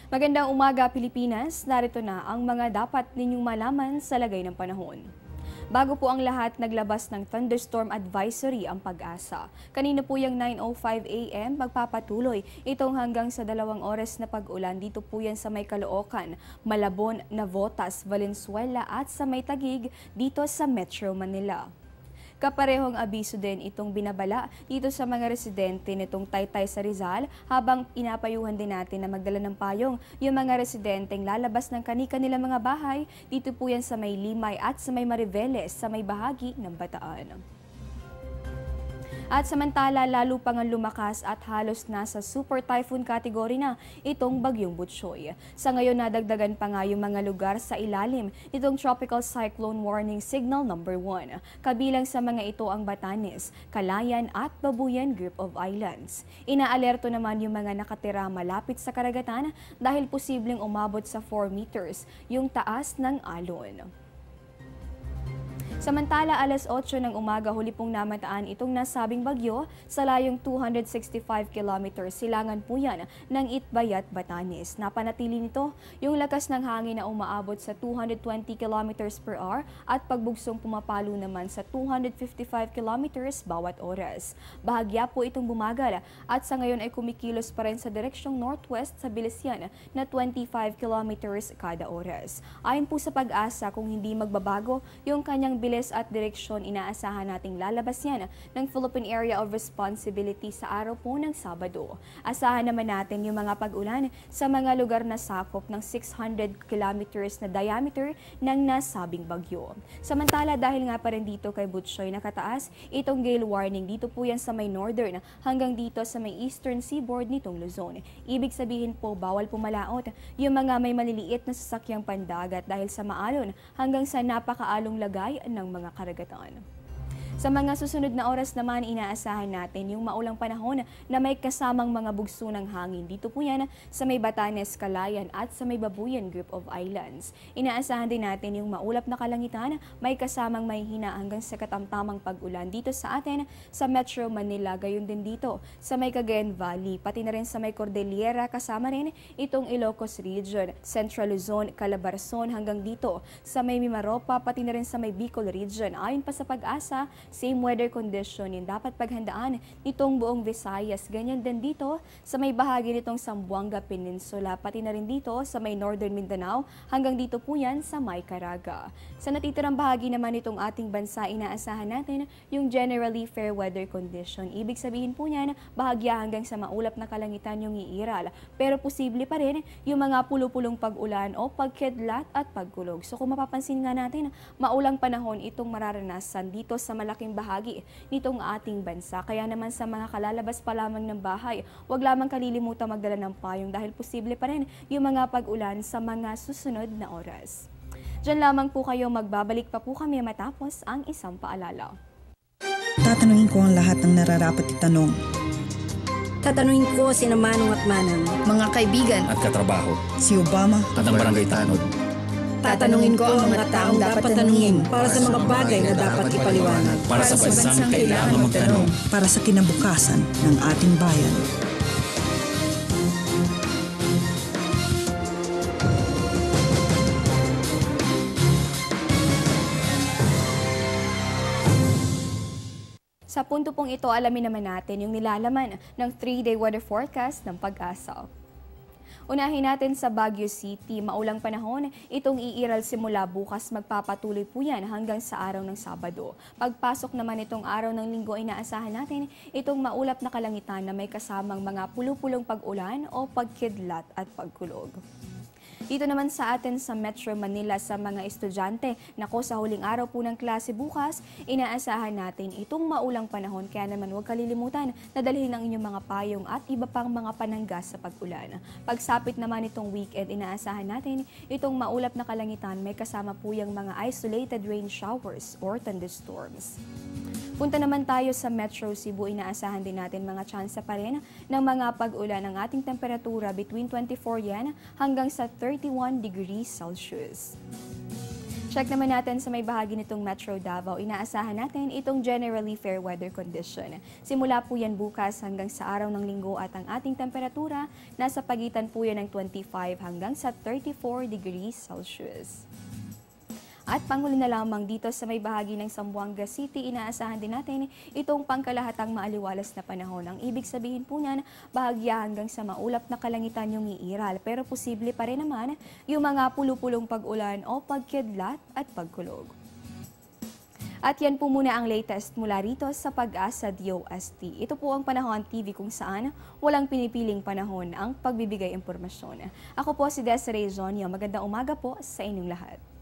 Magandang umaga, Pilipinas. Narito na ang mga dapat ninyong malaman sa lagay ng panahon. Bago po ang lahat, naglabas ng thunderstorm advisory ang Pag-asa. Kanina po yung 9:05 a.m. magpapatuloy itong hanggang sa 2 oras na pag-ulan. Dito po yan sa may Caloocan, Malabon, Navotas, Valenzuela at sa may Taguig dito sa Metro Manila. Kaparehong abiso din itong binabala dito sa mga residente nitong Taytay sa Rizal habang pinapayuhan din natin na magdala ng payong yung mga residenteng lalabas ng kani-kanilang mga bahay. Dito po yan sa may Limay at sa may Mariveles sa may bahagi ng Bataan. At samantala, lalo pang lumakas at halos nasa super typhoon category na itong Bagyong Butchoy. Sa ngayon, nadagdagan pa nga yung mga lugar sa ilalim nitong Tropical Cyclone Warning Signal number 1. Kabilang sa mga ito ang Batanes, Calayan at Babuyan Group of Islands. Inaalerto naman yung mga nakatira malapit sa karagatan dahil posibleng umabot sa 4 meters yung taas ng alon. Samantala, alas 8 ng umaga, huli pong namataan itong nasabing bagyo sa layong 265 kilometers. Silangan po yan ng Itbayat, Batanes. Napanatili nito yung lakas ng hangin na umaabot sa 220 kilometers per hour at pagbugsong pumapalo naman sa 255 kilometers bawat oras. Bahagya po itong bumagal at sa ngayon ay kumikilos pa rin sa direksyong northwest sa bilis yan na 25 kilometers kada oras. Ayon po sa Pag-asa, kung hindi magbabago yung kanyang bilis at direksyon, inaasahan nating lalabas yan ng Philippine Area of Responsibility sa araw po ng Sabado. Asahan naman natin yung mga pag-ulan sa mga lugar na sakop ng 600 kilometers na diameter ng nasabing bagyo. Samantala, dahil nga pa rin dito kay Butchoy nakataas itong gale warning, dito po yan sa may northern hanggang dito sa may eastern seaboard nitong Luzon. Ibig sabihin po, bawal pumalaot yung mga may maliliit na sasakyang pandagat dahil sa maalon hanggang sa napakaalong lagay ng mga karagatan. Sa mga susunod na oras naman, inaasahan natin yung maulang panahon na may kasamang mga bugso ng hangin. Dito po yan sa may Batanes, Calayan at sa may Babuyan Group of Islands. Inaasahan din natin yung maulap na kalangitan, may kasamang may hina hanggang sa katamtamang pag-ulan dito sa atin sa Metro Manila. Gayon din dito sa may Cagayan Valley, pati na rin sa may Cordillera, kasama rin itong Ilocos Region, Central Luzon, Calabarzon hanggang dito sa may Mimaropa, pati na rin sa may Bicol Region. Ayon pa sa Pag-asa, same weather condition yung dapat paghandaan nitong buong Visayas. Ganyan din dito sa may bahagi nitong Zamboanga Peninsula, pati na rin dito sa may Northern Mindanao, hanggang dito po yan sa may Caraga. Sa natitirang bahagi naman nitong ating bansa, inaasahan natin yung generally fair weather condition. Ibig sabihin po niyan, bahagya hanggang sa maulap na kalangitan yung iiral. Pero posible pa rin yung mga pulo-pulong pag-ulan o pagkidlat at pagkulog. So kung mapapansin nga natin, maulang panahon itong mararanasan dito sa malaking bahagi nitong ating bansa. Kaya naman sa mga kalalabas pa lamang ng bahay, huwag lamang kalilimutan magdala ng payong dahil posible pa rin yung mga pag-ulan sa mga susunod na oras. Diyan lamang po kayo, magbabalik pa po kami matapos ang isang paalala. Tatanungin ko ang lahat ng nararapat itanong. Tatanungin ko sina Manong at Manang, mga kaibigan at katrabaho, Si Obama at ang barangay tanod. tatanungin ko ang mga taong dapat tanungin para sa mga bagay na dapat ipaliwanag. Para sa bansang kailangan magtanong. para sa kinabukasan ng ating bayan. Sa punto pong ito, alamin naman natin yung nilalaman ng 3-day weather forecast ng Pag-asa. Unahin natin sa Baguio City, maulang panahon, itong iiral simula bukas, magpapatuloy po yan hanggang sa araw ng Sabado. Pagpasok naman itong araw ng Linggo, inaasahan natin itong maulap na kalangitan na may kasamang mga pulo-pulong pag-ulan o pagkidlat at pagkulog. Dito naman sa atin sa Metro Manila, sa mga estudyante, nako, sa huling araw po ng klase bukas, inaasahan natin itong maulang panahon. Kaya naman huwag kalilimutan na dalhin ang inyong mga payong at iba pang mga panangga sa pag-ulan. Pagsapit naman itong weekend, inaasahan natin itong maulap na kalangitan, may kasama po yung mga isolated rain showers or thunderstorms. Punta naman tayo sa Metro Cebu, inaasahan din natin mga tsansa pa rin ng mga pag-ulan. Ang ating temperatura between 24 yan hanggang sa 31 degrees Celsius. Check naman natin sa may bahagi nitong Metro Davao. Inaasahan natin itong generally fair weather condition. Simula po yan bukas hanggang sa araw ng linggo at ang ating temperatura nasa pagitan po yan ng 25 hanggang sa 34 degrees Celsius. At panghuli na lamang dito sa may bahagi ng Zamboanga City, inaasahan din natin itong pangkalahatang maaliwalas na panahon. Ang ibig sabihin po niyan, bahagya hanggang sa maulap na kalangitan yung iiral. Pero posible pa rin naman yung mga pulupulong pag-ulan o pagkidlat at pagkulog. At yan po muna ang latest mula rito sa Pag-asa DOST. Ito po ang Panahon TV kung saan walang pinipiling panahon ang pagbibigay impormasyon. Ako po si Desiree Zonio. Magandang umaga po sa inyong lahat.